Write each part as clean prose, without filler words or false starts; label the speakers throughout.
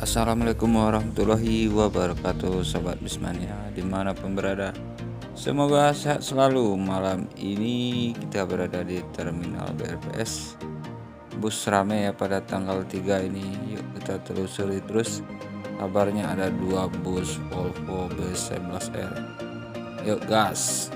Speaker 1: Assalamualaikum warahmatullahi wabarakatuh, Sobat Bismania dimanapun berada. Semoga sehat selalu. Malam ini kita berada di Terminal BRPS. Bus rame ya pada tanggal 3 ini. Yuk kita telusuri terus. Kabarnya ada 2 bus Volvo B11R. Yuk gas.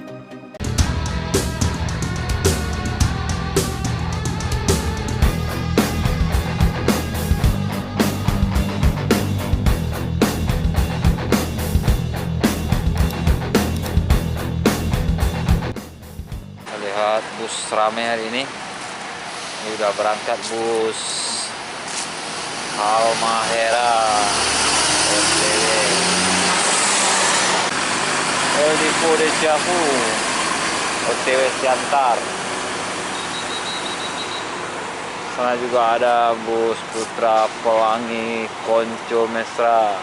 Speaker 1: Lihat bus rame hari ini udah berangkat bus Halmahera OTW El Dipo de Ciafu OTW Siantar. Sana juga ada bus Putra Pelangi Konco Mesra.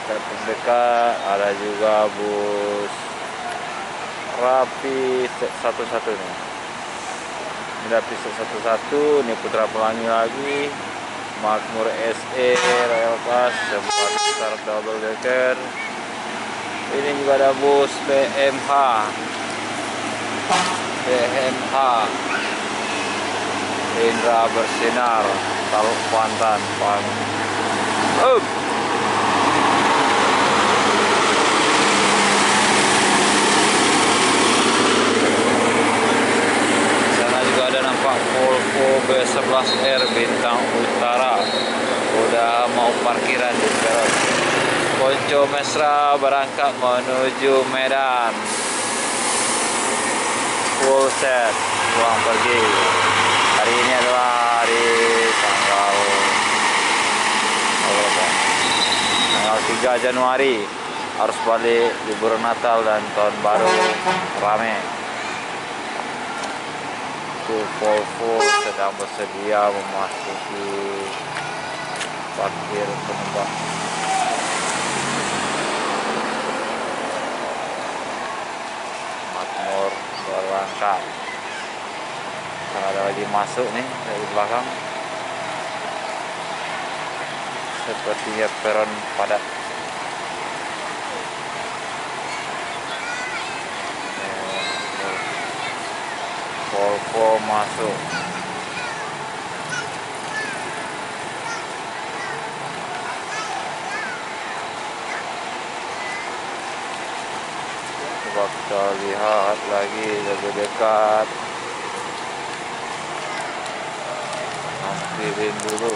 Speaker 1: Terdekat ada juga bus Rapi 11 nih. Ini Rapi 11, ini Putra Pelangi lagi, Makmur SE Royal Class 4 besar double decker. Ini juga ada bus PMH Indra Bersinar Taluk Kuantan Volvo B11R Bintang Utara udah mau parkiran di Peron. Konco Mesra berangkat menuju Medan, full set pulang pergi. Hari ini adalah hari tanggal 3 Januari, harus balik libur Natal dan Tahun Baru rame. Volvo sedang bersedia memasuki parkir penumpang. Makmur berangkat. Ada lagi masuk nih dari belakang. Sepertinya peron padat. Volvo masuk. Coba kita lihat lagi lebih dekat. Hampirin dulu.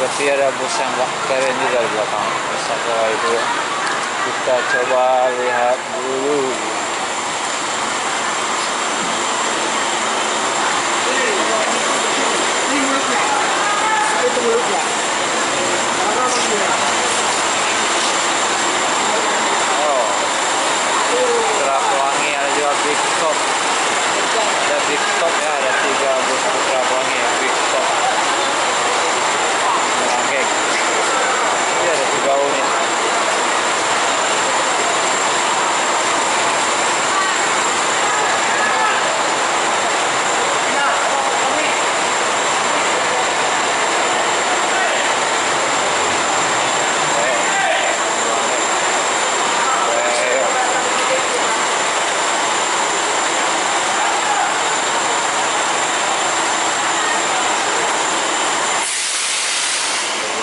Speaker 1: Seperti ada bus yang keren juga di belakang. Kalau itu kita coba lihat dulu. Putra Pelangi ada juga Big Top. Ada Big Top ya, ada 3 bus Putra Pelangi Big Top. Ini ada 3 unit.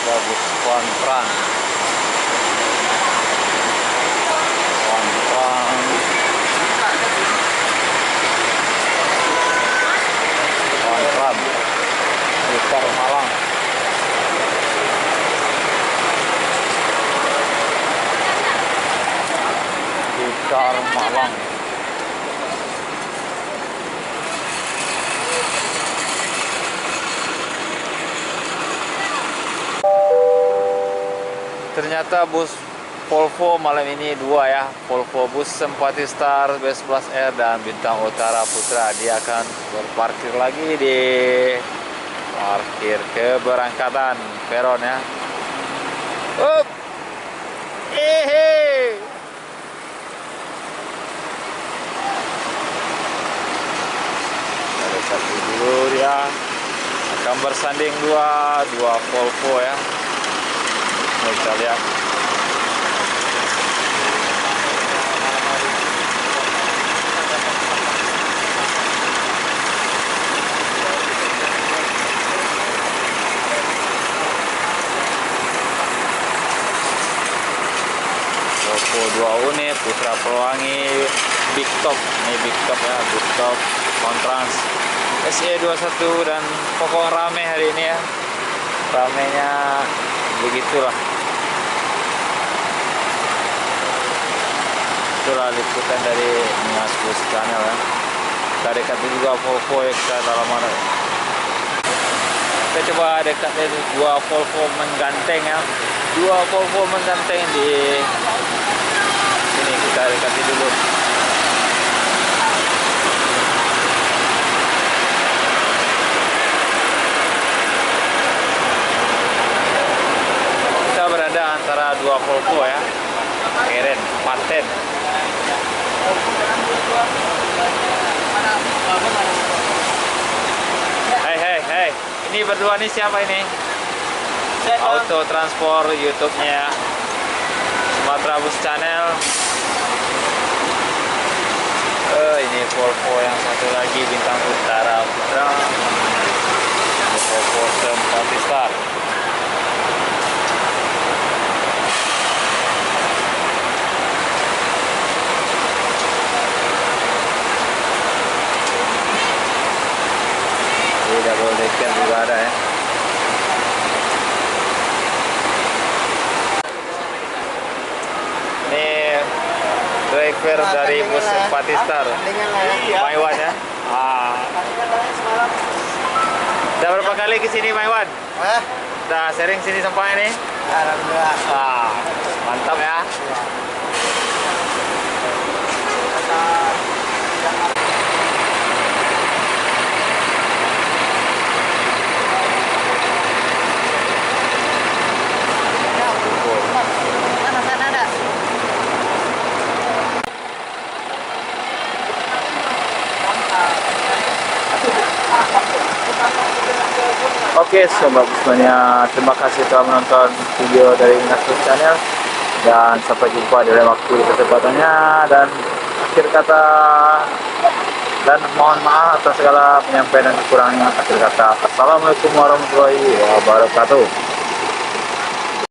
Speaker 1: Bus Kontrang Blitar Malang. Pasar Malang. Ternyata bus Volvo malam ini dua ya, Volvo bus Simpati Star B11R dan Bintang Utara Putra. Dia akan berparkir lagi di parkir keberangkatan peron ya. Up, ada satu dulu dia akan bersanding dua Volvo ya. Mau kita lihat. Volvo 2 unit Putra Pelangi Big Top, ini Big Top ya, Big Top Kontrans SE21 dan pokok rame hari ini ya, ramenya begitulah. Itulah liputan dari Nias Bus Channel ya. Kita dekati juga Volvo ya, kita dalam mana. Kita coba dekat dari dua Volvo mengganteng ya. Dua Volvo mengganteng di sini, kita dekati dulu. Kita berada antara dua Volvo ya. Keren, paten. Hei, ini berdua nih siapa ini? Auto Transport YouTube-nya Sumatera Bus Channel. Ini Volvo yang satu lagi Bintang Utara Putra. Ini Volvo Simpati Star. Ini double decker juga ada ya. Driver dari bus Simpati Star, Maiwan ya. Udah berapa kali ke sini Maiwan? Udah sering sini sampai ini?
Speaker 2: Alhamdulillah.
Speaker 1: Mantap ya. Oke, sobat Busmania, terima kasih telah menonton video dari Nias Bus Channel dan sampai jumpa di lain waktu di kesempatannya. Dan akhir kata, dan mohon maaf atas segala penyampaian dan kekurangannya. Akhir kata, assalamualaikum warahmatullahi wabarakatuh.